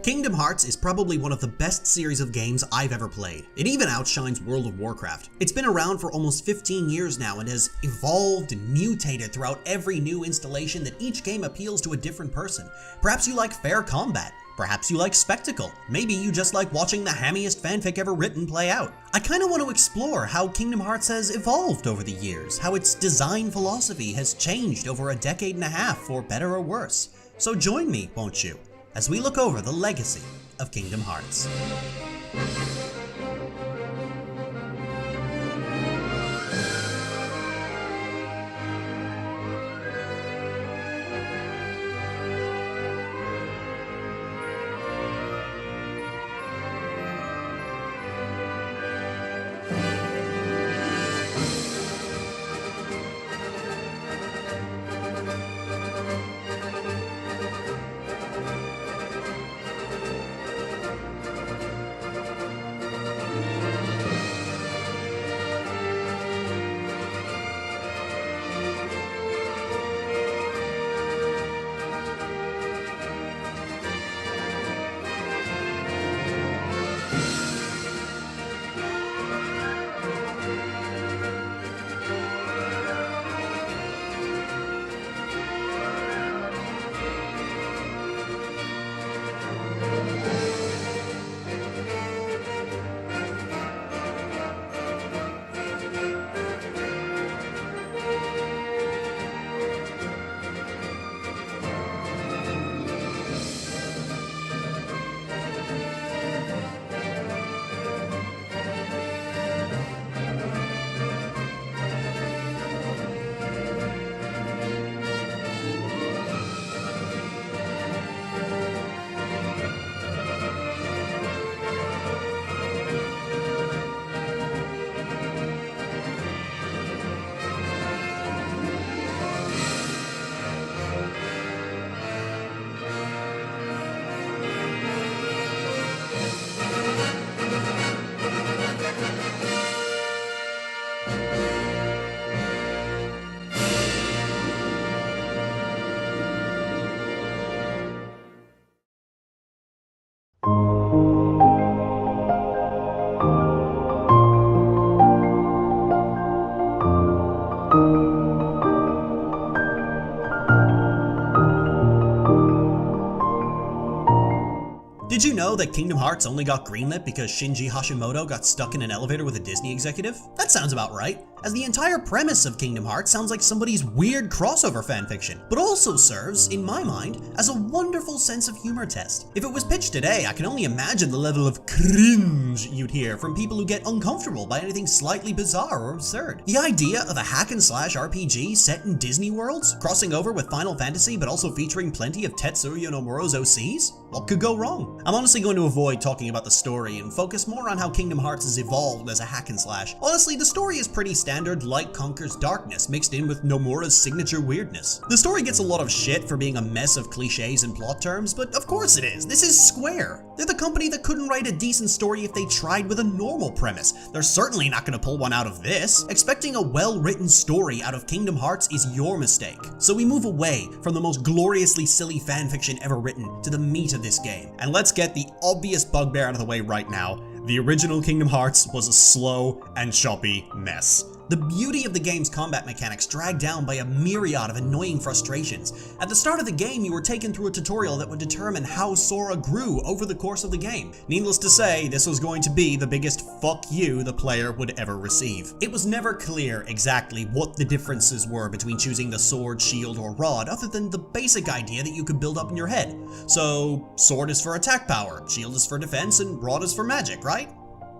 Kingdom Hearts is probably one of the best series of games I've ever played. It even outshines World of Warcraft. It's been around for almost 15 years now and has evolved and mutated throughout every new installation that each game appeals to a different person. Perhaps you like fair combat. Perhaps you like spectacle. Maybe you just like watching the hammiest fanfic ever written play out. I kinda want to explore how Kingdom Hearts has evolved over the years, how its design philosophy has changed over a decade and a half for better or worse. So join me, won't you, as we look over the legacy of Kingdom Hearts. Did you know that Kingdom Hearts only got greenlit because Shinji Hashimoto got stuck in an elevator with a Disney executive? That sounds about right, as the entire premise of Kingdom Hearts sounds like somebody's weird crossover fanfiction, but also serves, in my mind, as a wonderful sense of humor test. If it was pitched today, I can only imagine the level of cringe you'd hear from people who get uncomfortable by anything slightly bizarre or absurd. The idea of a hack-and-slash RPG set in Disney worlds, crossing over with Final Fantasy but also featuring plenty of Tetsuya Nomura's OCs? What could go wrong? I'm honestly going to avoid talking about the story and focus more on how Kingdom Hearts has evolved as a hack-and-slash. Honestly, the story is pretty standard light conquers darkness mixed in with Nomura's signature weirdness. The story gets a lot of shit for being a mess of cliches and plot terms, but of course it is. This is Square. They're the company that couldn't write a decent story if they tried with a normal premise. They're certainly not going to pull one out of this. Expecting a well-written story out of Kingdom Hearts is your mistake. So we move away from the most gloriously silly fanfiction ever written to the meat of this game. And let's get the obvious bugbear out of the way right now. The original Kingdom Hearts was a slow and choppy mess. The beauty of the game's combat mechanics dragged down by a myriad of annoying frustrations. At the start of the game, you were taken through a tutorial that would determine how Sora grew over the course of the game. Needless to say, this was going to be the biggest fuck you the player would ever receive. It was never clear exactly what the differences were between choosing the sword, shield, or rod, other than the basic idea that you could build up in your head. So, sword is for attack power, shield is for defense, and rod is for magic, right?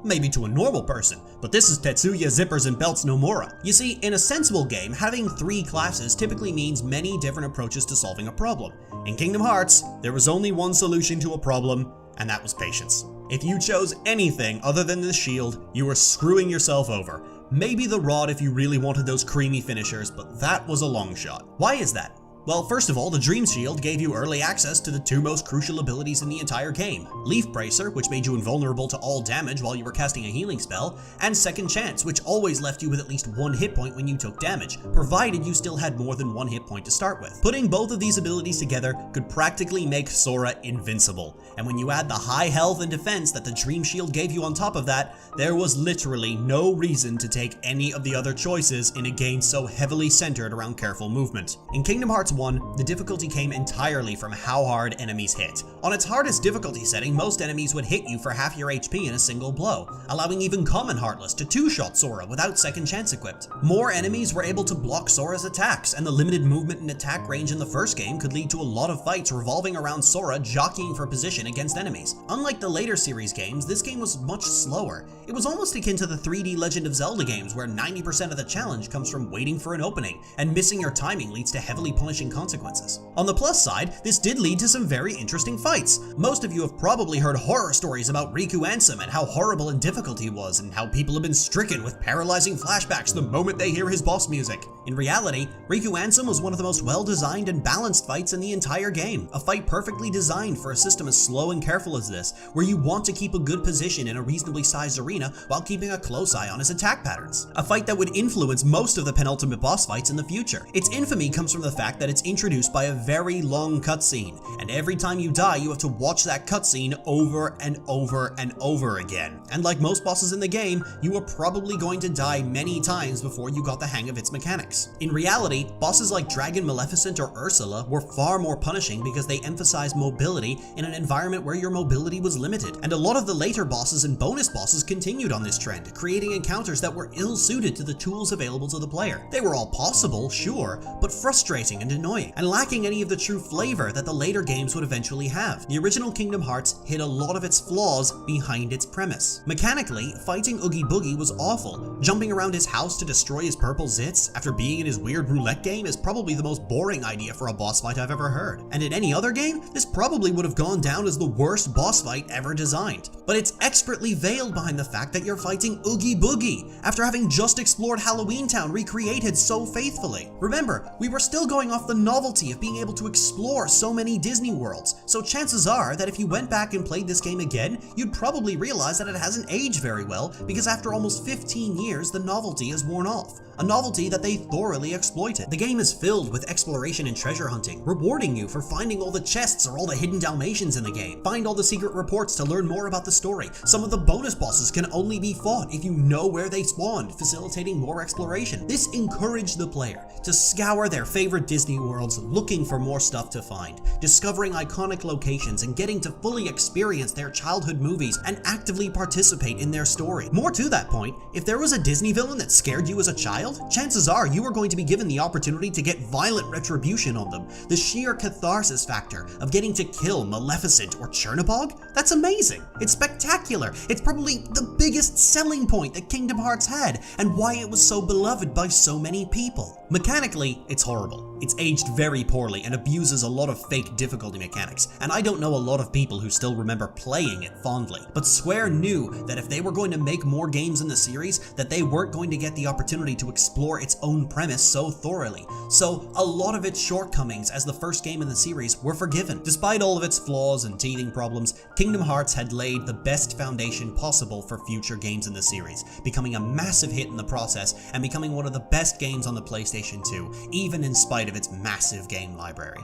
Maybe to a normal person, but this is Tetsuya Zippers and Belts Nomura. You see, in a sensible game, having 3 classes typically means many different approaches to solving a problem. In Kingdom Hearts, there was only one solution to a problem, and that was patience. If you chose anything other than the shield, you were screwing yourself over. Maybe the rod if you really wanted those creamy finishers, but that was a long shot. Why is that? Well, first of all, the Dream Shield gave you early access to the two most crucial abilities in the entire game. Leaf Bracer, which made you invulnerable to all damage while you were casting a healing spell, and Second Chance, which always left you with at least one hit point when you took damage, provided you still had more than one hit point to start with. Putting both of these abilities together could practically make Sora invincible, and when you add the high health and defense that the Dream Shield gave you on top of that, there was literally no reason to take any of the other choices in a game so heavily centered around careful movement. In Kingdom Hearts 1, the difficulty came entirely from how hard enemies hit. On its hardest difficulty setting, most enemies would hit you for half your HP in a single blow, allowing even common Heartless to two-shot Sora without Second Chance equipped. More enemies were able to block Sora's attacks, and the limited movement and attack range in the first game could lead to a lot of fights revolving around Sora jockeying for position against enemies. Unlike the later series games, this game was much slower. It was almost akin to the 3D Legend of Zelda games, where 90% of the challenge comes from waiting for an opening, and missing your timing leads to heavily punishing consequences. On the plus side, this did lead to some very interesting fights. Most of you have probably heard horror stories about Riku Ansem and how horrible and difficult he was, and how people have been stricken with paralyzing flashbacks the moment they hear his boss music. In reality, Riku Ansem was one of the most well-designed and balanced fights in the entire game. A fight perfectly designed for a system as slow and careful as this, where you want to keep a good position in a reasonably sized arena while keeping a close eye on his attack patterns. A fight that would influence most of the penultimate boss fights in the future. Its infamy comes from the fact that it's introduced by a very long cutscene, and every time you die you have to watch that cutscene over and over and over again. And like most bosses in the game, you were probably going to die many times before you got the hang of its mechanics. In reality, bosses like Dragon Maleficent or Ursula were far more punishing because they emphasized mobility in an environment where your mobility was limited, and a lot of the later bosses and bonus bosses continued on this trend, creating encounters that were ill-suited to the tools available to the player. They were all possible, sure, but frustrating and annoying, and lacking any of the true flavor that the later games would eventually have. The original Kingdom Hearts hid a lot of its flaws behind its premise. Mechanically, fighting Oogie Boogie was awful. Jumping around his house to destroy his purple zits after being in his weird roulette game is probably the most boring idea for a boss fight I've ever heard. And in any other game, this probably would have gone down as the worst boss fight ever designed. But it's expertly veiled behind the fact that you're fighting Oogie Boogie, after having just explored Halloween Town recreated so faithfully. Remember, we were still going off the novelty of being able to explore so many Disney worlds, so chances are that if you went back and played this game again, you'd probably realize that it hasn't aged very well, because after almost 15 years, the novelty has worn off. A novelty that they thoroughly exploited. The game is filled with exploration and treasure hunting, rewarding you for finding all the chests or all the hidden Dalmatians in the game. Find all the secret reports to learn more about the story. Some of the bonus bosses can only be fought if you know where they spawned, facilitating more exploration. This encouraged the player to scour their favorite Disney worlds looking for more stuff to find, discovering iconic locations and getting to fully experience their childhood movies and actively participate in their story. More to that point, if there was a Disney villain that scared you as a child, chances are you are going to be given the opportunity to get violent retribution on them. The sheer catharsis factor of getting to kill Maleficent or Chernabog? That's amazing. It's spectacular. It's probably the biggest selling point that Kingdom Hearts had, and why it was so beloved by so many people. Mechanically, it's horrible. It's aged very poorly and abuses a lot of fake difficulty mechanics, and I don't know a lot of people who still remember playing it fondly. But Square knew that if they were going to make more games in the series, that they weren't going to get the opportunity to explore its own premise so thoroughly. So a lot of its shortcomings as the first game in the series were forgiven. Despite all of its flaws and teething problems, Kingdom Hearts had laid the best foundation possible for future games in the series, becoming a massive hit in the process and becoming one of the best games on the PlayStation 2, even in spite of its massive game library.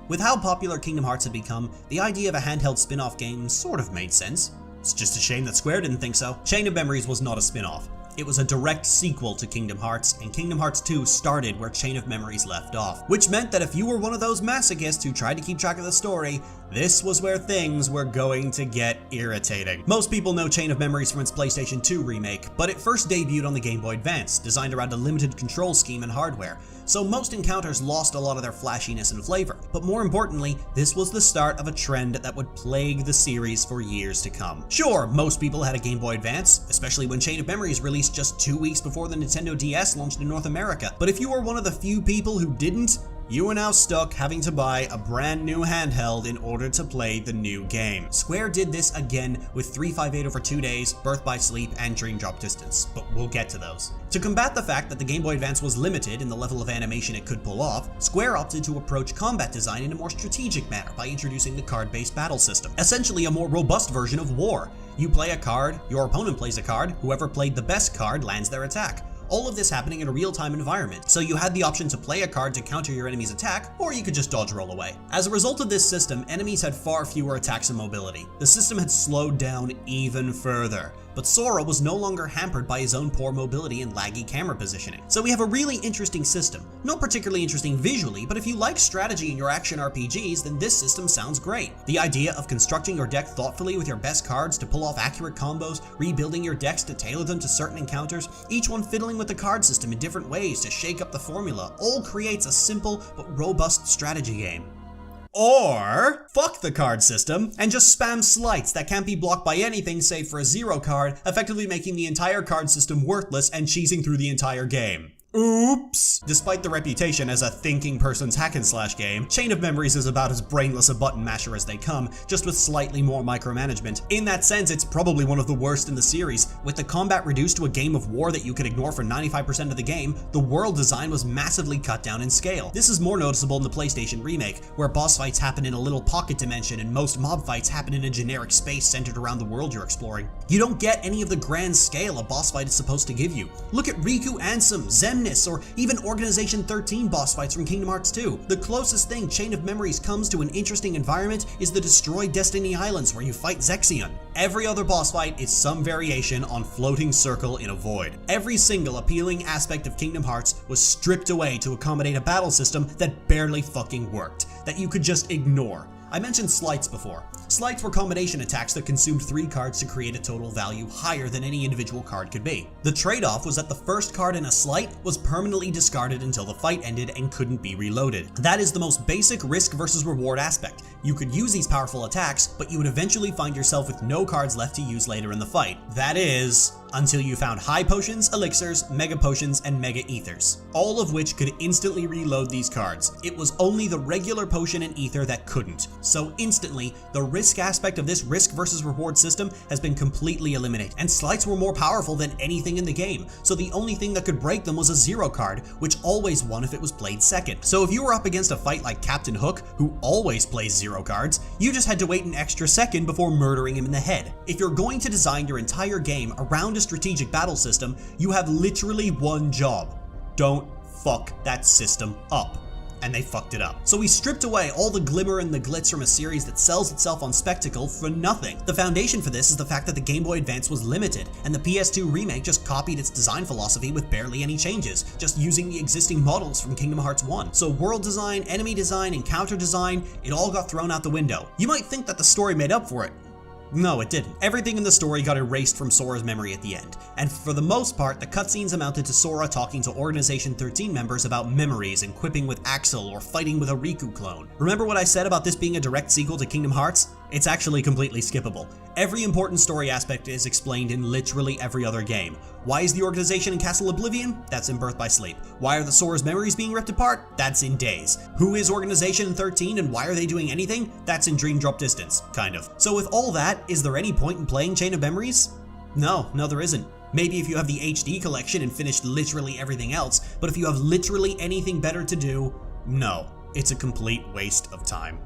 With how popular Kingdom Hearts had become, the idea of a handheld spin-off game sort of made sense. It's just a shame that Square didn't think so. Chain of Memories was not a spin-off. It was a direct sequel to Kingdom Hearts, and Kingdom Hearts 2 started where Chain of Memories left off, which meant that if you were one of those masochists who tried to keep track of the story, this was where things were going to get irritating. Most people know Chain of Memories from its PlayStation 2 remake, but it first debuted on the Game Boy Advance, designed around a limited control scheme and hardware, so most encounters lost a lot of their flashiness and flavor. But more importantly, this was the start of a trend that would plague the series for years to come. Sure, most people had a Game Boy Advance, especially when Chain of Memories released just 2 weeks before the Nintendo DS launched in North America, but if you were one of the few people who didn't, you are now stuck having to buy a brand new handheld in order to play the new game. Square did this again with 358 Over 2 Days, Birth by Sleep, and Dream Drop Distance, but we'll get to those. To combat the fact that the Game Boy Advance was limited in the level of animation it could pull off, Square opted to approach combat design in a more strategic manner by introducing the card-based battle system, essentially a more robust version of war. You play a card, your opponent plays a card, whoever played the best card lands their attack. All of this happening in a real-time environment, so you had the option to play a card to counter your enemy's attack, or you could just dodge roll away. As a result of this system, enemies had far fewer attacks and mobility. The system had slowed down even further, but Sora was no longer hampered by his own poor mobility and laggy camera positioning. So we have a really interesting system. Not particularly interesting visually, but if you like strategy in your action RPGs, then this system sounds great. The idea of constructing your deck thoughtfully with your best cards to pull off accurate combos, rebuilding your decks to tailor them to certain encounters, each one fiddling with the card system in different ways to shake up the formula, all creates a simple but robust strategy game. Or fuck the card system and just spam slights that can't be blocked by anything save for a 0 card, effectively making the entire card system worthless and cheesing through the entire game. Oops! Despite the reputation as a thinking person's hack and slash game, Chain of Memories is about as brainless a button masher as they come, just with slightly more micromanagement. In that sense, it's probably one of the worst in the series. With the combat reduced to a game of war that you could ignore for 95% of the game, the world design was massively cut down in scale. This is more noticeable in the PlayStation remake, where boss fights happen in a little pocket dimension and most mob fights happen in a generic space centered around the world you're exploring. You don't get any of the grand scale a boss fight is supposed to give you. Look at Riku Ansem, Zemnis, or even Organization 13 boss fights from Kingdom Hearts 2. The closest thing Chain of Memories comes to an interesting environment is the Destroy Destiny Islands where you fight Zexion. Every other boss fight is some variation on floating circle in a void. Every single appealing aspect of Kingdom Hearts was stripped away to accommodate a battle system that barely fucking worked, that you could just ignore. I mentioned slights before. Slights were combination attacks that consumed 3 cards to create a total value higher than any individual card could be. The trade-off was that the first card in a slight was permanently discarded until the fight ended and couldn't be reloaded. That is the most basic risk versus reward aspect. You could use these powerful attacks, but you would eventually find yourself with no cards left to use later in the fight. That is, until you found high potions, elixirs, mega potions, and mega ethers, all of which could instantly reload these cards. It was only the regular potion and ether that couldn't. So instantly, the risk aspect of this risk versus reward system has been completely eliminated, and slights were more powerful than anything in the game, so the only thing that could break them was a 0 card, which always won if it was played second. So if you were up against a fight like Captain Hook, who always plays 0 cards, you just had to wait an extra second before murdering him in the head. If you're going to design your entire game around a strategic battle system, you have literally one job. Don't fuck that system up. And they fucked it up. So we stripped away all the glimmer and the glitz from a series that sells itself on spectacle for nothing. The foundation for this is the fact that the Game Boy Advance was limited, and the PS2 remake just copied its design philosophy with barely any changes, just using the existing models from Kingdom Hearts 1. So world design, enemy design, encounter design, it all got thrown out the window. You might think that the story made up for it. No, it didn't. Everything in the story got erased from Sora's memory at the end, and for the most part, the cutscenes amounted to Sora talking to Organization 13 members about memories and quipping with Axel or fighting with a Riku clone. Remember what I said about this being a direct sequel to Kingdom Hearts? It's actually completely skippable. Every important story aspect is explained in literally every other game. Why is the organization in Castle Oblivion? That's in Birth by Sleep. Why are the Sora's memories being ripped apart? That's in Days. Who is Organization 13 and why are they doing anything? That's in Dream Drop Distance, kind of. So with all that, is there any point in playing Chain of Memories? No, there isn't. Maybe if you have the HD collection and finished literally everything else, but if you have literally anything better to do, no. It's a complete waste of time.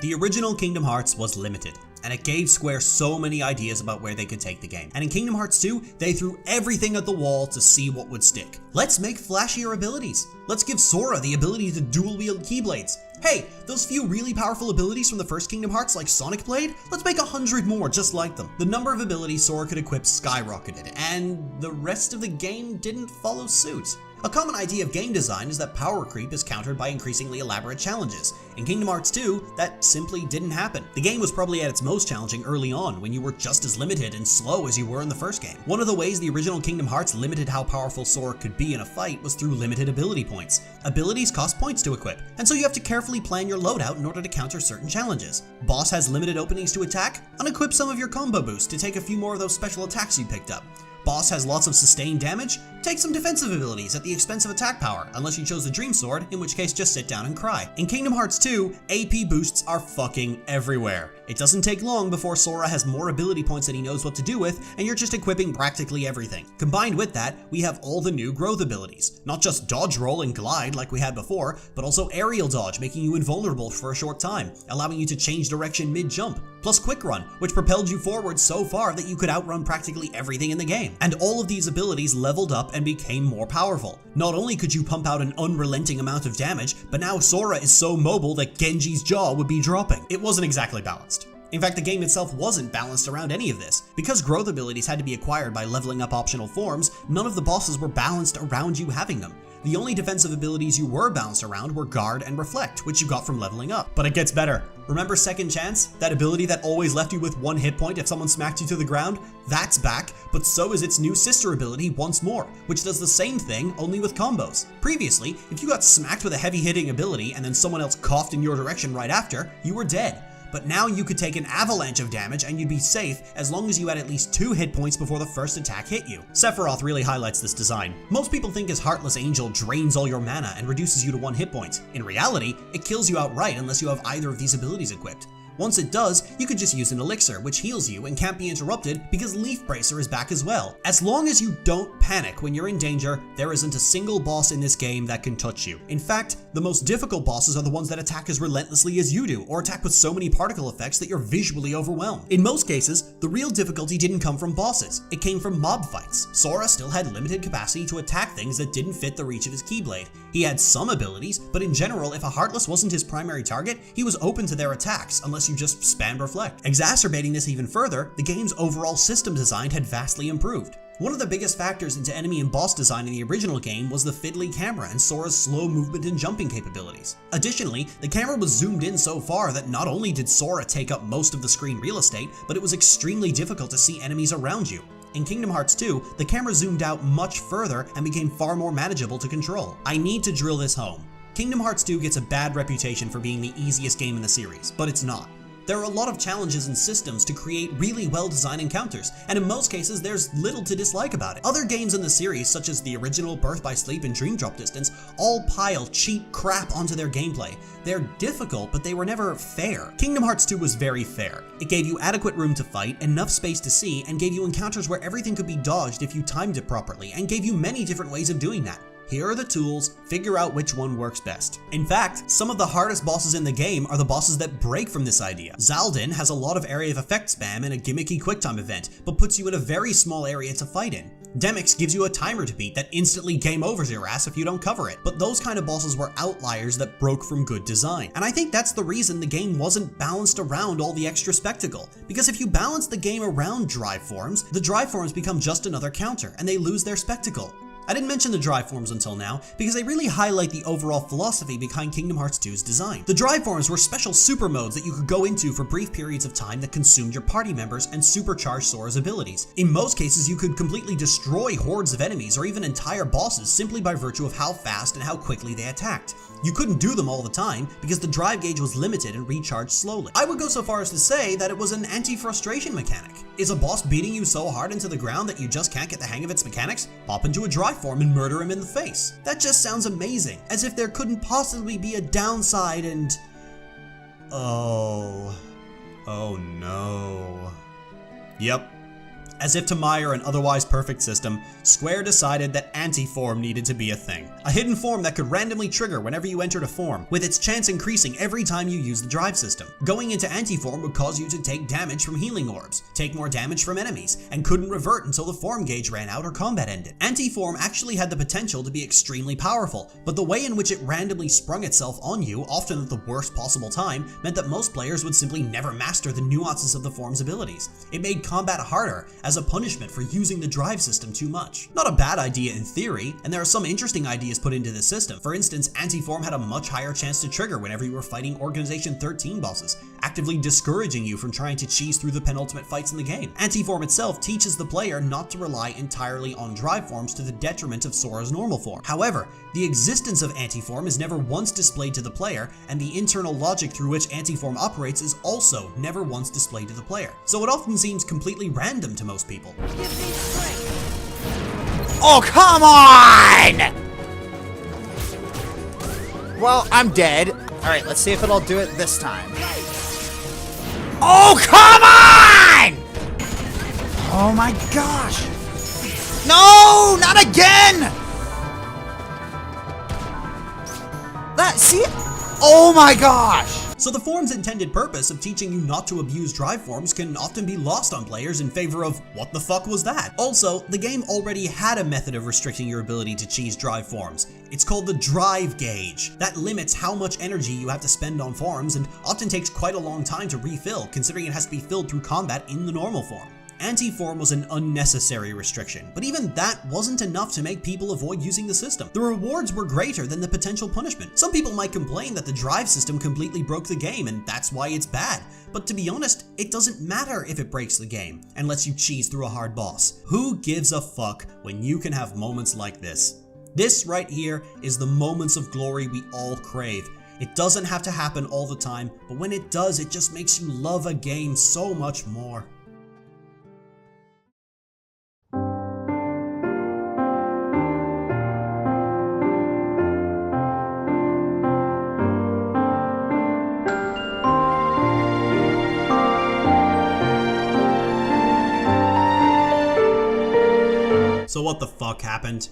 The original Kingdom Hearts was limited. and it gave Square so many ideas about where they could take the game. And in Kingdom Hearts 2, they threw everything at the wall to see what would stick. Let's make flashier abilities. Let's give Sora the ability to dual wield Keyblades. Hey, those few really powerful abilities from the first Kingdom Hearts like Sonic Blade, let's make 100 more just like them. The number of abilities Sora could equip skyrocketed, and the rest of the game didn't follow suit. A common idea of game design is that power creep is countered by increasingly elaborate challenges. In Kingdom Hearts 2, that simply didn't happen. The game was probably at its most challenging early on, when you were just as limited and slow as you were in the first game. One of the ways the original Kingdom Hearts limited how powerful Sora could be in a fight was through limited ability points. Abilities cost points to equip, and so you have to carefully plan your loadout in order to counter certain challenges. Boss has limited openings to attack, unequip some of your combo boosts to take a few more of those special attacks you picked up. Boss has lots of sustained damage, take some defensive abilities at the expense of attack power, unless you chose the Dream Sword, in which case just sit down and cry. In Kingdom Hearts 2, AP boosts are fucking everywhere. It doesn't take long before Sora has more ability points than he knows what to do with, and you're just equipping practically everything. Combined with that, we have all the new growth abilities. Not just dodge roll and glide like we had before, but also aerial dodge, making you invulnerable for a short time, allowing you to change direction mid-jump. Plus quick run, which propelled you forward so far that you could outrun practically everything in the game. And all of these abilities leveled up and became more powerful. Not only could you pump out an unrelenting amount of damage, but now Sora is so mobile that Genji's jaw would be dropping. It wasn't exactly balanced. In fact, the game itself wasn't balanced around any of this. Because growth abilities had to be acquired by leveling up optional forms, none of the bosses were balanced around you having them. The only defensive abilities you were balanced around were Guard and Reflect, which you got from leveling up. But it gets better. Remember Second Chance? That ability that always left you with 1 hit point if someone smacked you to the ground? That's back, but so is its new sister ability Once More, which does the same thing, only with combos. Previously, if you got smacked with a heavy hitting ability and then someone else coughed in your direction right after, you were dead. But now you could take an avalanche of damage and you'd be safe as long as you had at least 2 hit points before the first attack hit you. Sephiroth really highlights this design. Most people think his Heartless Angel drains all your mana and reduces you to 1 hit point. In reality, it kills you outright unless you have either of these abilities equipped. Once it does, you could just use an elixir, which heals you and can't be interrupted because Leaf Bracer is back as well. As long as you don't panic when you're in danger, there isn't a single boss in this game that can touch you. In fact, the most difficult bosses are the ones that attack as relentlessly as you do, or attack with so many particle effects that you're visually overwhelmed. In most cases, the real difficulty didn't come from bosses, it came from mob fights. Sora still had limited capacity to attack things that didn't fit the reach of his Keyblade. He had some abilities, but in general, if a Heartless wasn't his primary target, he was open to their attacks unless you just spam Reflect. Exacerbating this even further, the game's overall system design had vastly improved. One of the biggest factors into enemy and boss design in the original game was the fiddly camera and Sora's slow movement and jumping capabilities. Additionally, the camera was zoomed in so far that not only did Sora take up most of the screen real estate, but it was extremely difficult to see enemies around you. In Kingdom Hearts 2, the camera zoomed out much further and became far more manageable to control. I need to drill this home. Kingdom Hearts 2 gets a bad reputation for being the easiest game in the series, but it's not. There are a lot of challenges and systems to create really well-designed encounters, and in most cases there's little to dislike about it. Other games in the series, such as the original Birth by Sleep and Dream Drop Distance, all pile cheap crap onto their gameplay. They're difficult, but they were never fair. Kingdom Hearts 2 was very fair. It gave you adequate room to fight, enough space to see, and gave you encounters where everything could be dodged if you timed it properly, and gave you many different ways of doing that. Here are the tools, figure out which one works best. In fact, some of the hardest bosses in the game are the bosses that break from this idea. Xaldin has a lot of area of effect spam and a gimmicky quicktime event, but puts you in a very small area to fight in. Demyx gives you a timer to beat that instantly game overs your ass if you don't cover it, but those kind of bosses were outliers that broke from good design. And I think that's the reason the game wasn't balanced around all the extra spectacle, because if you balance the game around drive forms, the drive forms become just another counter, and they lose their spectacle. I didn't mention the drive forms until now, because they really highlight the overall philosophy behind Kingdom Hearts 2's design. The drive forms were special super modes that you could go into for brief periods of time that consumed your party members and supercharged Sora's abilities. In most cases, you could completely destroy hordes of enemies or even entire bosses simply by virtue of how fast and how quickly they attacked. You couldn't do them all the time because the drive gauge was limited and recharged slowly. I would go so far as to say that it was an anti-frustration mechanic. Is a boss beating you so hard into the ground that you just can't get the hang of its mechanics? Pop into a drive form and murder him in the face. That just sounds amazing, as if there couldn't possibly be a downside and... Oh no. Yep. As if to mire an otherwise perfect system, Square decided that anti-form needed to be a thing. A hidden form that could randomly trigger whenever you entered a form, with its chance increasing every time you use the drive system. Going into anti-form would cause you to take damage from healing orbs, take more damage from enemies, and couldn't revert until the form gauge ran out or combat ended. Anti-form actually had the potential to be extremely powerful, but the way in which it randomly sprung itself on you, often at the worst possible time, meant that most players would simply never master the nuances of the form's abilities. It made combat harder, as a punishment for using the drive system too much. Not a bad idea in theory, and there are some interesting ideas put into this system. For instance, anti-form had a much higher chance to trigger whenever you were fighting Organization 13 bosses, actively discouraging you from trying to cheese through the penultimate fights in the game. Anti-form itself teaches the player not to rely entirely on drive forms to the detriment of Sora's normal form. However, the existence of anti-form is never once displayed to the player, and the internal logic through which anti-form operates is also never once displayed to the player. So it often seems completely random to most people. Oh, come on! Well, I'm dead. Alright, let's see if it'll do it this time. Oh, come on! Oh my gosh! No, not again! See? Oh my gosh! So the form's intended purpose of teaching you not to abuse drive forms can often be lost on players in favor of, what the fuck was that? Also, the game already had a method of restricting your ability to cheese drive forms. It's called the drive gauge. That limits how much energy you have to spend on forms and often takes quite a long time to refill, considering it has to be filled through combat in the normal form. Anti-form was an unnecessary restriction, but even that wasn't enough to make people avoid using the system. The rewards were greater than the potential punishment. Some people might complain that the drive system completely broke the game and that's why it's bad, but to be honest, it doesn't matter if it breaks the game and lets you cheese through a hard boss. Who gives a fuck when you can have moments like this? This right here is the moments of glory we all crave. It doesn't have to happen all the time, but when it does, it just makes you love a game so much more. So what the fuck happened?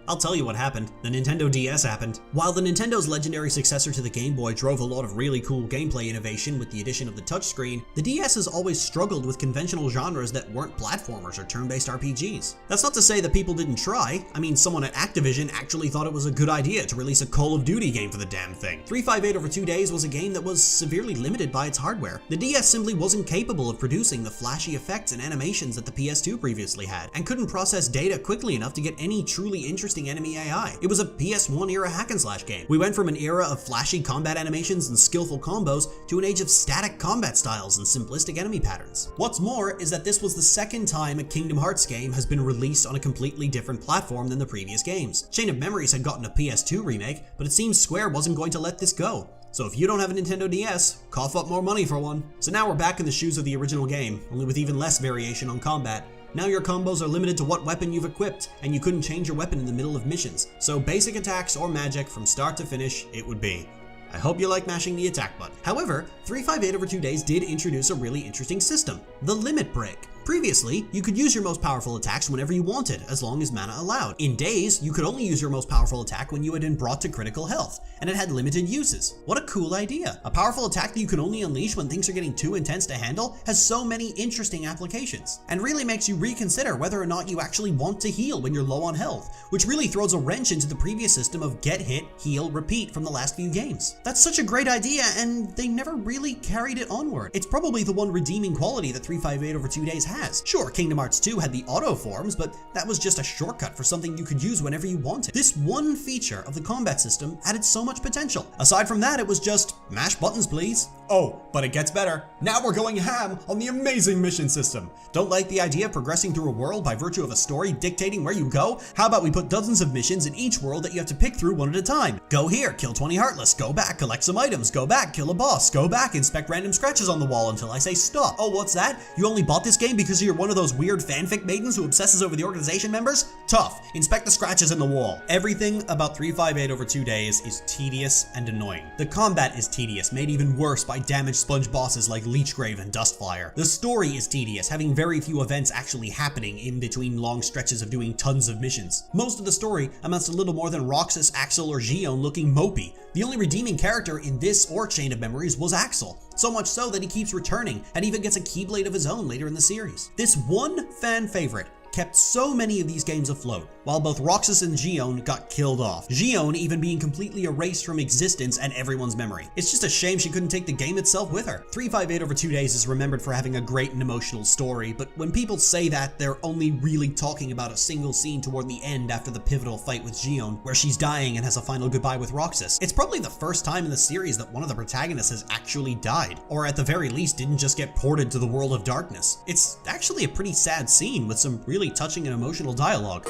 I'll tell you what happened. The Nintendo DS happened. While the Nintendo's legendary successor to the Game Boy drove a lot of really cool gameplay innovation with the addition of the touchscreen, the DS has always struggled with conventional genres that weren't platformers or turn-based RPGs. That's not to say that people didn't try. I mean, someone at Activision actually thought it was a good idea to release a Call of Duty game for the damn thing. 358 over 2 days was a game that was severely limited by its hardware. The DS simply wasn't capable of producing the flashy effects and animations that the PS2 previously had, and couldn't process data quickly enough to get any truly interesting enemy AI. It was a PS1 era hack and slash game. We went from an era of flashy combat animations and skillful combos to an age of static combat styles and simplistic enemy patterns. What's more is that this was the second time a Kingdom Hearts game has been released on a completely different platform than the previous games. Chain of Memories had gotten a PS2 remake, but it seems Square wasn't going to let this go. So if you don't have a Nintendo DS, cough up more money for one. So now we're back in the shoes of the original game, only with even less variation on combat. Now your combos are limited to what weapon you've equipped, and you couldn't change your weapon in the middle of missions. So basic attacks or magic from start to finish, it would be. I hope you like mashing the attack button. However, 358 over 2 days did introduce a really interesting system, the limit break. Previously, you could use your most powerful attacks whenever you wanted, as long as mana allowed. In days, you could only use your most powerful attack when you had been brought to critical health, and it had limited uses. What a cool idea. A powerful attack that you can only unleash when things are getting too intense to handle has so many interesting applications, and really makes you reconsider whether or not you actually want to heal when you're low on health, which really throws a wrench into the previous system of get hit, heal, repeat from the last few games. That's such a great idea, and they never really carried it onward. It's probably the one redeeming quality that 358 over 2 days has. Sure, Kingdom Hearts 2 had the auto forms, but that was just a shortcut for something you could use whenever you wanted. This one feature of the combat system added so much potential. Aside from that, it was just mash buttons, please. Oh, but it gets better. Now we're going ham on the amazing mission system. Don't like the idea of progressing through a world by virtue of a story dictating where you go? How about we put dozens of missions in each world that you have to pick through one at a time? Go here, kill 20 Heartless, go back, collect some items, go back, kill a boss, go back, inspect random scratches on the wall until I say stop. Oh, what's that? You only bought this game because because you're one of those weird fanfic maidens who obsesses over the organization members? Tough. Inspect the scratches in the wall. Everything about 358 over 2 days is tedious and annoying. The combat is tedious, made even worse by damaged sponge bosses like Leechgrave and Dustflyer. The story is tedious, having very few events actually happening in between long stretches of doing tons of missions. Most of the story amounts to little more than Roxas, Axel, or Xion looking mopey. The only redeeming character in this or Chain of Memories was Axel, so much so that he keeps returning and even gets a Keyblade of his own later in the series. This one fan favorite kept so many of these games afloat, while both Roxas and Xion got killed off. Xion even being completely erased from existence and everyone's memory. It's just a shame she couldn't take the game itself with her. 358 over 2 days is remembered for having a great and emotional story, but when people say that, they're only really talking about a single scene toward the end after the pivotal fight with Xion, where she's dying and has a final goodbye with Roxas. It's probably the first time in the series that one of the protagonists has actually died, or at the very least didn't just get ported to the world of darkness. It's actually a pretty sad scene with some really touching and emotional dialogue.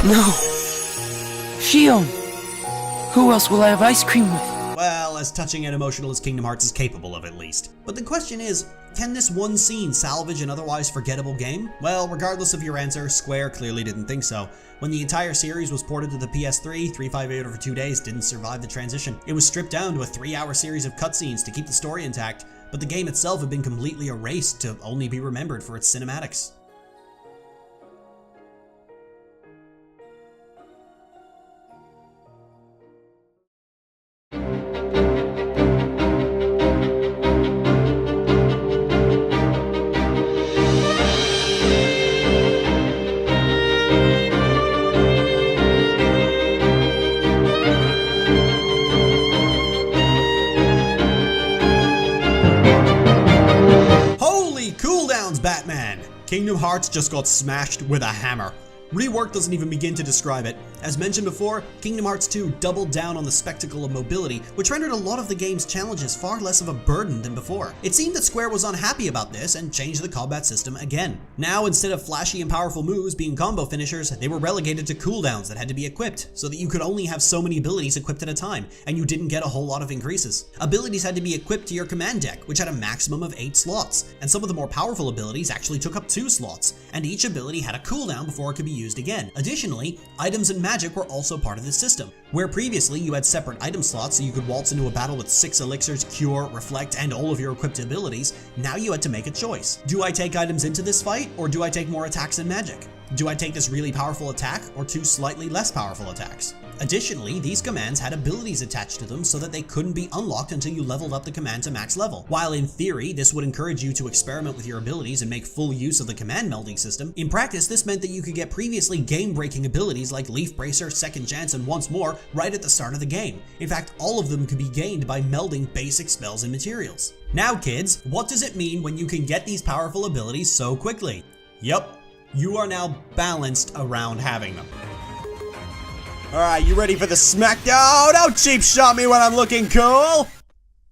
No. Xion. Who else will I have ice cream with? Well, as touching and emotional as Kingdom Hearts is capable of, at least. But the question is, can this one scene salvage an otherwise forgettable game? Well, regardless of your answer, Square clearly didn't think so. When the entire series was ported to the PS3, 358 over 2 days didn't survive the transition. It was stripped down to a 3-hour series of cutscenes to keep the story intact, but the game itself had been completely erased to only be remembered for its cinematics. Batman! Kingdom Hearts just got smashed with a hammer. Rework doesn't even begin to describe it. As mentioned before, Kingdom Hearts 2 doubled down on the spectacle of mobility, which rendered a lot of the game's challenges far less of a burden than before. It seemed that Square was unhappy about this and changed the combat system again. Now, instead of flashy and powerful moves being combo finishers, they were relegated to cooldowns that had to be equipped, so that you could only have so many abilities equipped at a time, and you didn't get a whole lot of increases. Abilities had to be equipped to your command deck, which had a maximum of 8 slots, and some of the more powerful abilities actually took up 2 slots, and each ability had a cooldown before it could be used again. Additionally, items and magic were also part of this system. Where previously you had separate item slots so you could waltz into a battle with 6 elixirs, cure, reflect, and all of your equipped abilities, now you had to make a choice. Do I take items into this fight, or do I take more attacks and magic? Do I take this really powerful attack, or 2 slightly less powerful attacks? Additionally, these commands had abilities attached to them so that they couldn't be unlocked until you leveled up the command to max level. While in theory, this would encourage you to experiment with your abilities and make full use of the command melding system, in practice this meant that you could get previously game-breaking abilities like Leaf Bracer, Second Chance, and Once More right at the start of the game. In fact, all of them could be gained by melding basic spells and materials. Now kids, what does it mean when you can get these powerful abilities so quickly? Yup, you are now balanced around having them. Alright, you ready for the smackdown? Oh, don't cheap shot me when I'm looking cool!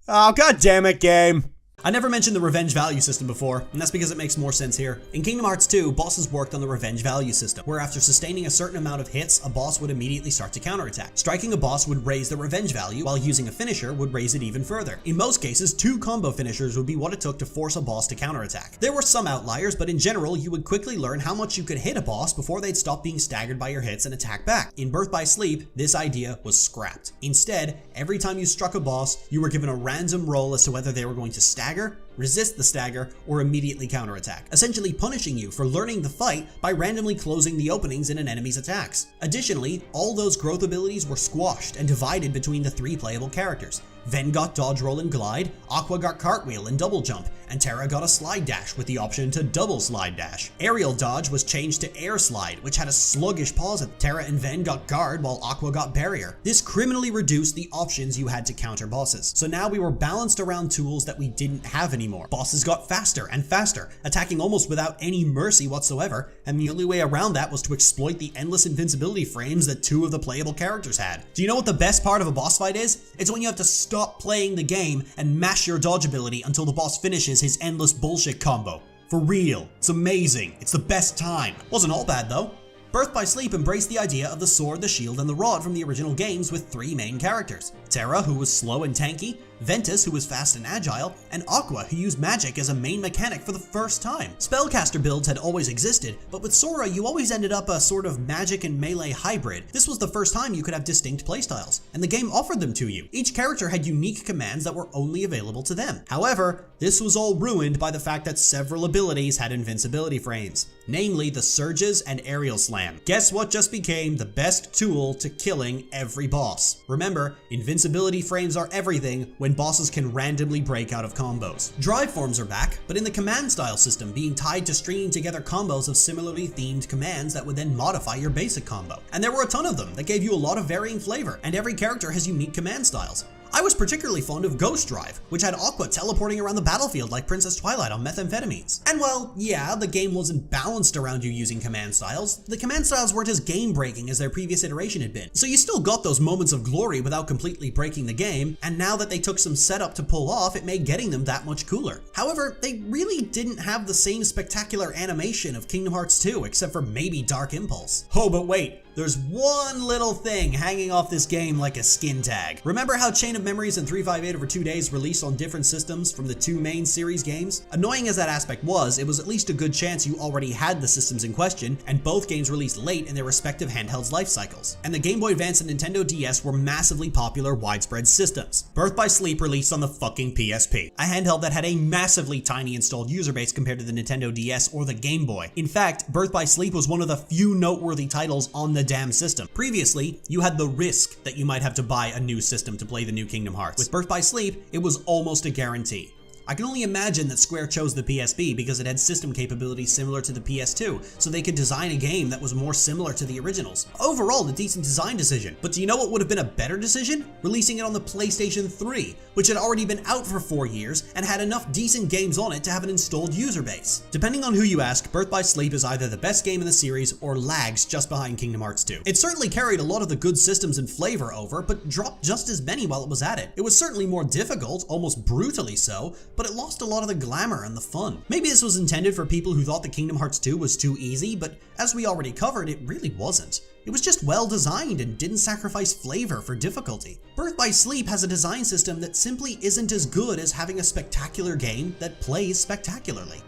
Oh, god damn it, game. I never mentioned the revenge value system before, and that's because it makes more sense here. In Kingdom Hearts 2, bosses worked on the revenge value system, where after sustaining a certain amount of hits, a boss would immediately start to counterattack. Striking a boss would raise the revenge value, while using a finisher would raise it even further. In most cases, 2 combo finishers would be what it took to force a boss to counterattack. There were some outliers, but in general, you would quickly learn how much you could hit a boss before they'd stop being staggered by your hits and attack back. In Birth by Sleep, this idea was scrapped. Instead, every time you struck a boss, you were given a random roll as to whether they were going to stagger, resist the stagger, or immediately counterattack, essentially punishing you for learning the fight by randomly closing the openings in an enemy's attacks. Additionally, all those growth abilities were squashed and divided between the 3 playable characters. Ven got Dodge Roll and Glide, Aqua got Cartwheel and Double Jump, and Terra got a Slide Dash with the option to Double Slide Dash. Aerial Dodge was changed to Air Slide, which had a sluggish pause. Terra and Ven got Guard while Aqua got Barrier. This criminally reduced the options you had to counter bosses. So now we were balanced around tools that we didn't have anymore. Bosses got faster and faster, attacking almost without any mercy whatsoever, and the only way around that was to exploit the endless invincibility frames that 2 of the playable characters had. Do you know what the best part of a boss fight is? It's when you have to stop playing the game and mash your dodge ability until the boss finishes his endless bullshit combo. For real, it's amazing. It's the best time. Wasn't all bad though. Birth by Sleep embraced the idea of the sword, the shield, and the rod from the original games with 3 main characters. Terra, who was slow and tanky, Ventus, who was fast and agile, and Aqua, who used magic as a main mechanic for the first time. Spellcaster builds had always existed, but with Sora you always ended up a sort of magic and melee hybrid. This was the first time you could have distinct playstyles, and the game offered them to you. Each character had unique commands that were only available to them. However, this was all ruined by the fact that several abilities had invincibility frames, namely the Surges and Aerial Slam. Guess what just became the best tool to killing every boss? Remember, invincibility frames are everything when bosses can randomly break out of combos. Drive forms are back, but in the command style system, being tied to stringing together combos of similarly themed commands that would then modify your basic combo. And there were a ton of them that gave you a lot of varying flavor, and every character has unique command styles. I was particularly fond of Ghost Drive, which had Aqua teleporting around the battlefield like Princess Twilight on methamphetamines. And well, yeah, the game wasn't balanced around you using command styles. The command styles weren't as game-breaking as their previous iteration had been, so you still got those moments of glory without completely breaking the game, and now that they took some setup to pull off, it made getting them that much cooler. However, they really didn't have the same spectacular animation of Kingdom Hearts 2, except for maybe Dark Impulse. Oh, but wait. There's one little thing hanging off this game like a skin tag. Remember how Chain of Memories and 358 over 2 days released on different systems from the two main series games? Annoying as that aspect was, it was at least a good chance you already had the systems in question, and both games released late in their respective handhelds' life cycles. And the Game Boy Advance and Nintendo DS were massively popular widespread systems. Birth by Sleep released on the fucking PSP, a handheld that had a massively tiny installed user base compared to the Nintendo DS or the Game Boy. In fact, Birth by Sleep was one of the few noteworthy titles on the damn system. Previously, you had the risk that you might have to buy a new system to play the new Kingdom Hearts. With Birth by Sleep, it was almost a guarantee. I can only imagine that Square chose the PSP because it had system capabilities similar to the PS2, so they could design a game that was more similar to the originals. Overall, a decent design decision. But do you know what would have been a better decision? Releasing it on the PlayStation 3, which had already been out for 4 years and had enough decent games on it to have an installed user base. Depending on who you ask, Birth by Sleep is either the best game in the series or lags just behind Kingdom Hearts 2. It certainly carried a lot of the good systems and flavor over, but dropped just as many while it was at it. It was certainly more difficult, almost brutally so, but it lost a lot of the glamour and the fun. Maybe this was intended for people who thought that Kingdom Hearts 2 was too easy, but as we already covered, it really wasn't. It was just well designed and didn't sacrifice flavor for difficulty. Birth by Sleep has a design system that simply isn't as good as having a spectacular game that plays spectacularly.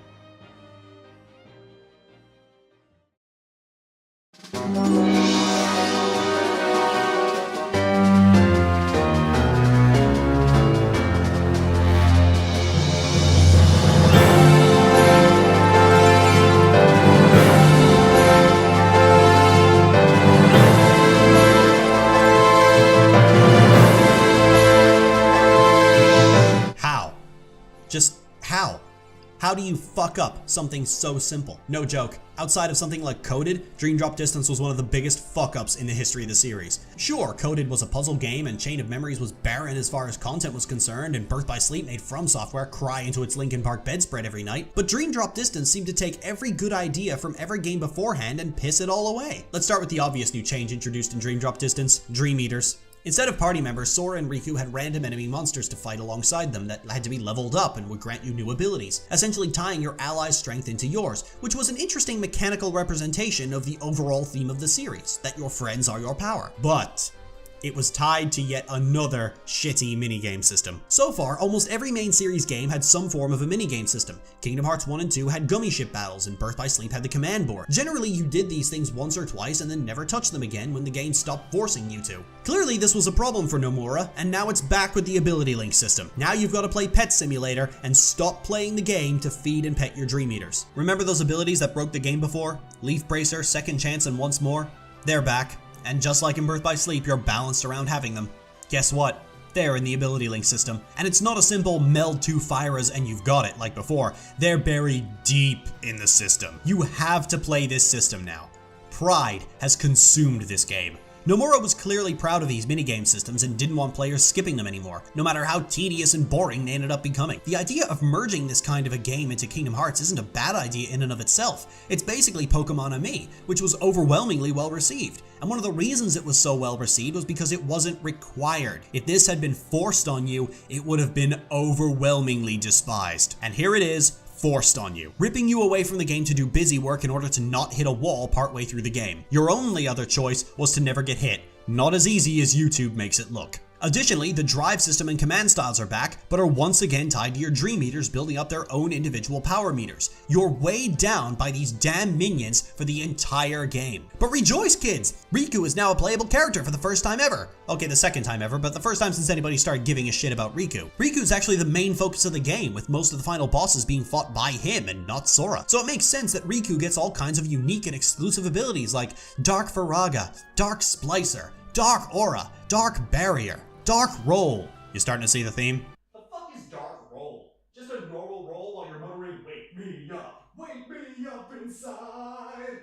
Just how? How do you fuck up something so simple? No joke. Outside of something like Coded, Dream Drop Distance was one of the biggest fuck-ups in the history of the series. Sure, Coded was a puzzle game and Chain of Memories was barren as far as content was concerned, and Birth by Sleep made From Software cry into its Linkin Park bedspread every night, but Dream Drop Distance seemed to take every good idea from every game beforehand and piss it all away. Let's start with the obvious new change introduced in Dream Drop Distance: Dream Eaters. Instead of party members, Sora and Riku had random enemy monsters to fight alongside them that had to be leveled up and would grant you new abilities, essentially tying your allies' strength into yours, which was an interesting mechanical representation of the overall theme of the series, that your friends are your power. But it was tied to yet another shitty minigame system. So far, almost every main series game had some form of a minigame system. Kingdom Hearts 1 and 2 had gummy ship battles, and Birth by Sleep had the command board. Generally, you did these things once or twice and then never touched them again when the game stopped forcing you to. Clearly, this was a problem for Nomura, and now it's back with the ability link system. Now you've got to play Pet Simulator and stop playing the game to feed and pet your Dream Eaters. Remember those abilities that broke the game before? Leaf Bracer, Second Chance, and Once More? They're back. And just like in Birth by Sleep, you're balanced around having them. Guess what? They're in the ability link system. And it's not a simple meld two Fyras and you've got it like before. They're buried deep in the system. You have to play this system now. Pride has consumed this game. Nomura was clearly proud of these minigame systems and didn't want players skipping them anymore, no matter how tedious and boring they ended up becoming. The idea of merging this kind of a game into Kingdom Hearts isn't a bad idea in and of itself. It's basically Pokemon-Ami, which was overwhelmingly well received. And one of the reasons it was so well received was because it wasn't required. If this had been forced on you, it would have been overwhelmingly despised. And here it is, forced on you, ripping you away from the game to do busy work in order to not hit a wall partway through the game. Your only other choice was to never get hit. Not as easy as YouTube makes it look. Additionally, the drive system and command styles are back, but are once again tied to your Dream Meters, building up their own individual power meters. You're weighed down by these damn minions for the entire game. But rejoice, kids! Riku is now a playable character for the first time ever. Okay, the second time ever, but the first time since anybody started giving a shit about Riku. Riku's actually the main focus of the game, with most of the final bosses being fought by him and not Sora. So it makes sense that Riku gets all kinds of unique and exclusive abilities like Dark Faraga, Dark Splicer, Dark Aura, Dark Barrier, Dark Roll. You starting to see the theme? The fuck is Dark Roll? Just a normal roll while you're muttering, wake me up inside.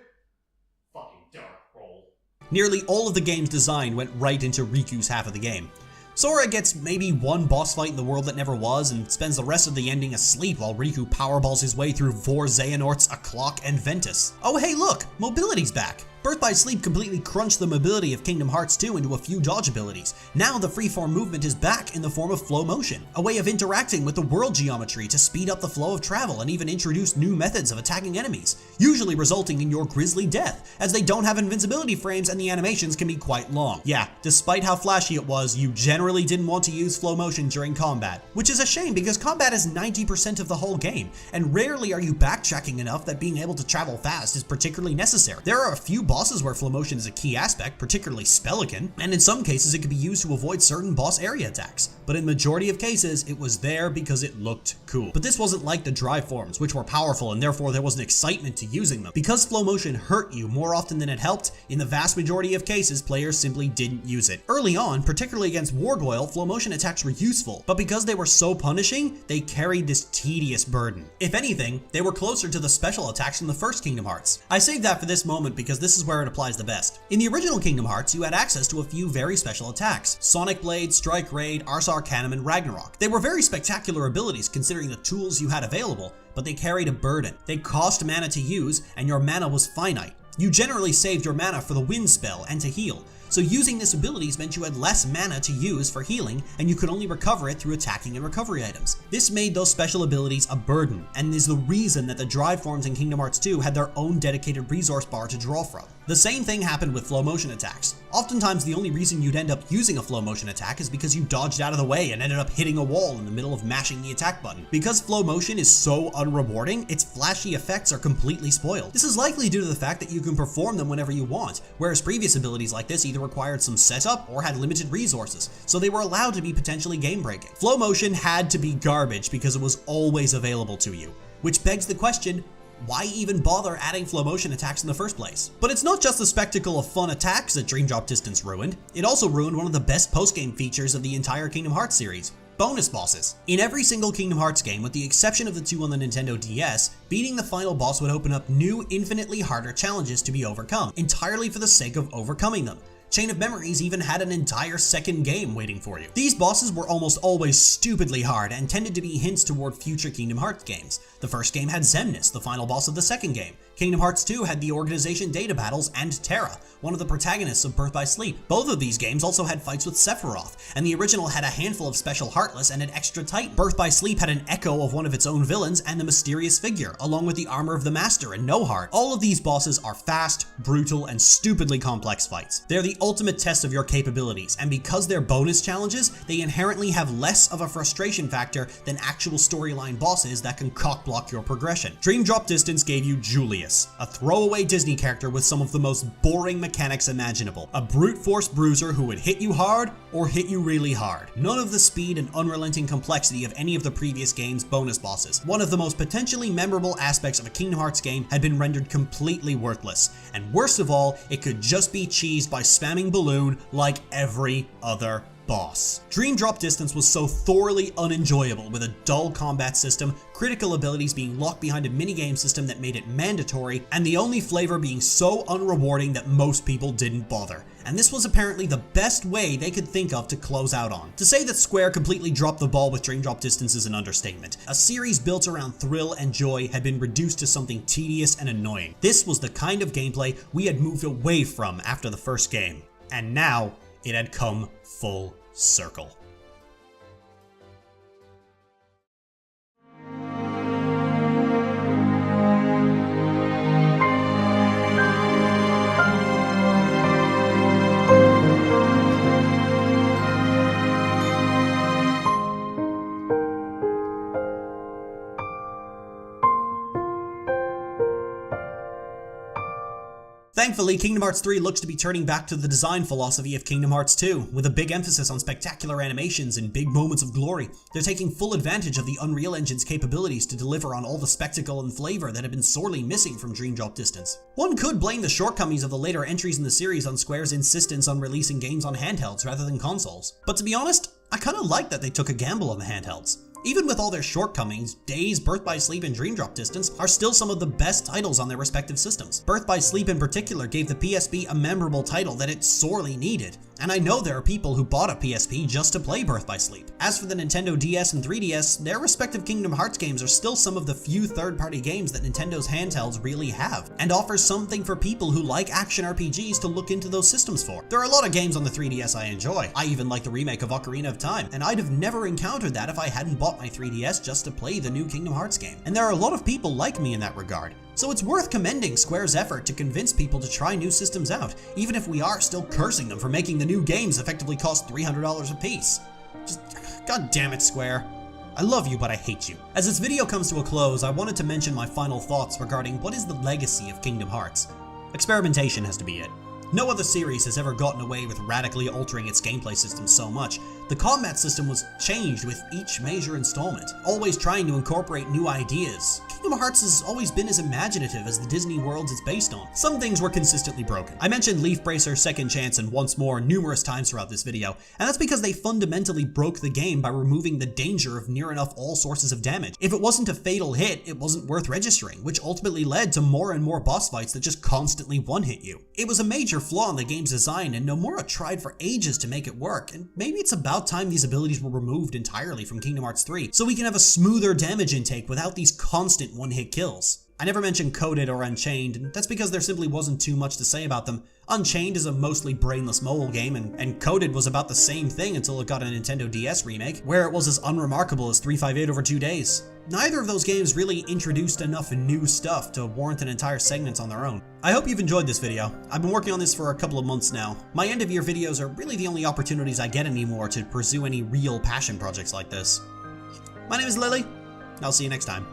Fucking Dark Roll. Nearly all of the game's design went right into Riku's half of the game. Sora gets maybe one boss fight in the world that never was and spends the rest of the ending asleep while Riku powerballs his way through Vor Xehanort's O'Clock and Ventus. Oh hey look, mobility's back! Birth by Sleep completely crunched the mobility of Kingdom Hearts 2 into a few dodge abilities. Now the freeform movement is back in the form of flow motion, a way of interacting with the world geometry to speed up the flow of travel and even introduce new methods of attacking enemies, usually resulting in your grisly death, as they don't have invincibility frames and the animations can be quite long. Yeah, despite how flashy it was, you generally didn't want to use flow motion during combat, which is a shame because combat is 90% of the whole game, and rarely are you backtracking enough that being able to travel fast is particularly necessary. There are a few bosses where flow motion is a key aspect, particularly Spelican, and in some cases it could be used to avoid certain boss area attacks, but in majority of cases it was there because it looked cool. But this wasn't like the drive forms, which were powerful and therefore there was an excitement to using them. Because flow motion hurt you more often than it helped, in the vast majority of cases players simply didn't use it. Early on, particularly against Wargoyle, flow motion attacks were useful, but because they were so punishing, they carried this tedious burden. If anything, they were closer to the special attacks from the first Kingdom Hearts. I saved that for this moment because this is where it applies the best. In the original Kingdom Hearts, you had access to a few very special attacks: Sonic Blade, Strike Raid, Ars Arcanum, and Ragnarok. They were very spectacular abilities considering the tools you had available, but they carried a burden. They cost mana to use, and your mana was finite. You generally saved your mana for the wind spell and to heal, so using this abilities meant you had less mana to use for healing, and you could only recover it through attacking and recovery items. This made those special abilities a burden, and is the reason that the drive forms in Kingdom Hearts 2 had their own dedicated resource bar to draw from. The same thing happened with flow motion attacks. Oftentimes the only reason you'd end up using a flow motion attack is because you dodged out of the way and ended up hitting a wall in the middle of mashing the attack button. Because flow motion is so unrewarding, its flashy effects are completely spoiled. This is likely due to the fact that you can perform them whenever you want, whereas previous abilities like this either required some setup or had limited resources, so they were allowed to be potentially game-breaking. Flow motion had to be garbage because it was always available to you, which begs the question, why even bother adding flow motion attacks in the first place? But it's not just the spectacle of fun attacks that Dream Drop Distance ruined, it also ruined one of the best post-game features of the entire Kingdom Hearts series: bonus bosses. In every single Kingdom Hearts game, with the exception of the two on the Nintendo DS, beating the final boss would open up new, infinitely harder challenges to be overcome, entirely for the sake of overcoming them. Chain of Memories even had an entire second game waiting for you. These bosses were almost always stupidly hard and tended to be hints toward future Kingdom Hearts games. The first game had Xemnas, the final boss of the second game. Kingdom Hearts 2 had the Organization Data Battles and Terra, one of the protagonists of Birth by Sleep. Both of these games also had fights with Sephiroth, and the original had a handful of special Heartless and an extra Titan. Birth by Sleep had an echo of one of its own villains and the Mysterious Figure, along with the Armor of the Master and No Heart. All of these bosses are fast, brutal, and stupidly complex fights. They're the ultimate test of your capabilities, and because they're bonus challenges, they inherently have less of a frustration factor than actual storyline bosses that can cock-block your progression. Dream Drop Distance gave you Julius, a throwaway Disney character with some of the most boring mechanics imaginable. A brute force bruiser who would hit you hard or hit you really hard. None of the speed and unrelenting complexity of any of the previous game's bonus bosses. One of the most potentially memorable aspects of a Kingdom Hearts game had been rendered completely worthless. And worst of all, it could just be cheesed by spamming Balloon like every other boss. Dream Drop Distance was so thoroughly unenjoyable, with a dull combat system, critical abilities being locked behind a minigame system that made it mandatory, and the only flavor being so unrewarding that most people didn't bother. And this was apparently the best way they could think of to close out on. To say that Square completely dropped the ball with Dream Drop Distance is an understatement. A series built around thrill and joy had been reduced to something tedious and annoying. This was the kind of gameplay we had moved away from after the first game, and now it had come full circle. Thankfully, Kingdom Hearts 3 looks to be turning back to the design philosophy of Kingdom Hearts 2, with a big emphasis on spectacular animations and big moments of glory. They're taking full advantage of the Unreal Engine's capabilities to deliver on all the spectacle and flavor that have been sorely missing from Dream Drop Distance. One could blame the shortcomings of the later entries in the series on Square's insistence on releasing games on handhelds rather than consoles. But to be honest, I kinda like that they took a gamble on the handhelds. Even with all their shortcomings, Days, Birth by Sleep, and Dream Drop Distance are still some of the best titles on their respective systems. Birth by Sleep in particular gave the PSP a memorable title that it sorely needed, and I know there are people who bought a PSP just to play Birth by Sleep. As for the Nintendo DS and 3DS, their respective Kingdom Hearts games are still some of the few third-party games that Nintendo's handhelds really have, and offers something for people who like action RPGs to look into those systems for. There are a lot of games on the 3DS I enjoy. I even like the remake of Ocarina of Time, and I'd have never encountered that if I hadn't bought my 3DS just to play the new Kingdom Hearts game. And there are a lot of people like me in that regard. So it's worth commending Square's effort to convince people to try new systems out, even if we are still cursing them for making the new games effectively cost $300 a piece. Just, god damn it, Square. I love you, but I hate you. As this video comes to a close, I wanted to mention my final thoughts regarding what is the legacy of Kingdom Hearts. Experimentation has to be it. No other series has ever gotten away with radically altering its gameplay system so much. The combat system was changed with each major installment, always trying to incorporate new ideas. Kingdom Hearts has always been as imaginative as the Disney worlds it's based on. Some things were consistently broken. I mentioned Leaf Bracer, Second Chance, and Once More numerous times throughout this video, and that's because they fundamentally broke the game by removing the danger of near enough all sources of damage. If it wasn't a fatal hit, it wasn't worth registering, which ultimately led to more and more boss fights that just constantly one-hit you. It was a major flaw in the game's design, and Nomura tried for ages to make it work, and maybe it's about time these abilities were removed entirely from Kingdom Hearts 3, so we can have a smoother damage intake without these constant one-hit kills. I never mentioned Coded or Unchained, and that's because there simply wasn't too much to say about them. Unchained is a mostly brainless mobile game, and Coded was about the same thing until it got a Nintendo DS remake, where it was as unremarkable as 358 over 2 days. Neither of those games really introduced enough new stuff to warrant an entire segment on their own. I hope you've enjoyed this video. I've been working on this for a couple of months now. My end of year videos are really the only opportunities I get anymore to pursue any real passion projects like this. My name is Lily, and I'll see you next time.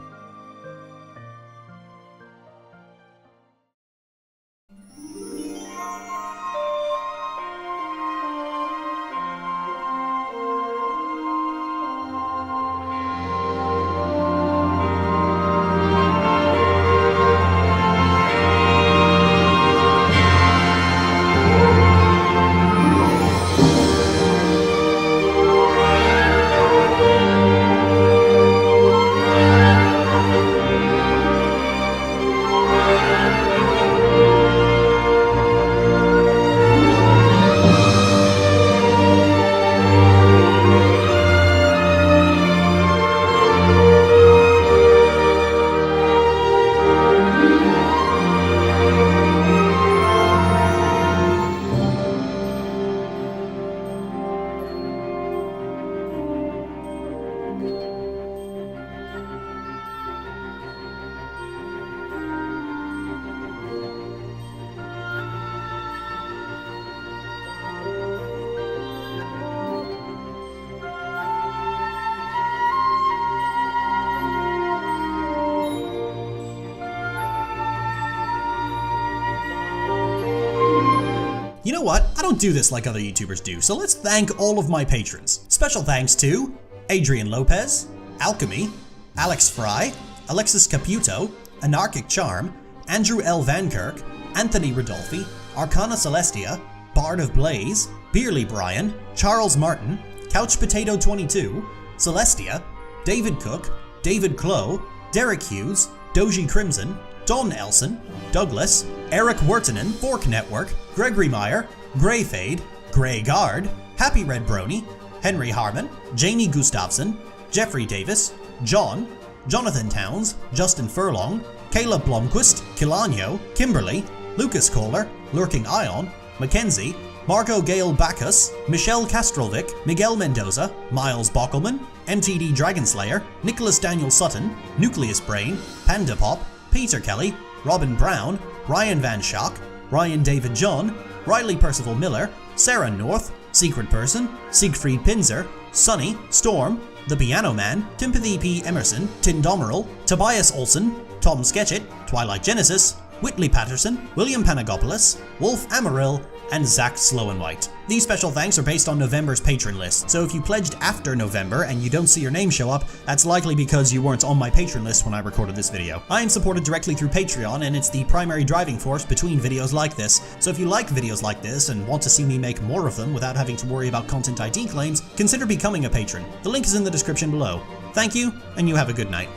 You know what? I don't do this like other YouTubers do, so let's thank all of my patrons. Special thanks to Adrian Lopez, Alchemii, Alex Frye, Alexis Capuito, Anarchic Charm, Andrew L Vankirk, Anthony Ridolfi, Arcana Celestia, Bard of Blaze, Beerly Brian, Charles Martin, Couch Potato 22, Celestia, David Cook, David Clow, Derek Hughes, Doji Crimson, Don Elson, Douglas, Erich Wirtanen, Fork Network, Gregory Meyer, Greyfade, GreyGuard, Happy Red Brony, Henry Harmon, Jamie Gustafson, Jeffery Davis, John, Jonathan Towns, Justin Furlong, Caleb Blomquist, Kilanio, Kimberly, Lukas Caller, Lurking Aion, Mackenzie, Margot Gale Bacchus, Michelle Kastrilevich, Miguel Mendoza, Miles Bockelman, MTDragonslayer, Nicholas Daniel Sutton, Nucleus Brain, Panda Pop, Peter Kelly, Robin Brown, Ryan Van Schaack, Ryan David John, Riley Percival Miller, Sara North, Secret Person, Siegfried Pinzer, Sunny, Storm, The Piano Man, Timothy P. Emerson, WolfAmaril, Tobias Olsen, Tom Sketchit, Twilight Genesis, Whitley Patterson, William Panagopoulos, WolfAmaril, and Zack Slauenwhite. These special thanks are based on November's patron list, so if you pledged after November and you don't see your name show up, that's likely because you weren't on my patron list when I recorded this video. I am supported directly through Patreon, and it's the primary driving force between videos like this, so if you like videos like this and want to see me make more of them without having to worry about content ID claims, consider becoming a patron. The link is in the description below. Thank you, and you have a good night.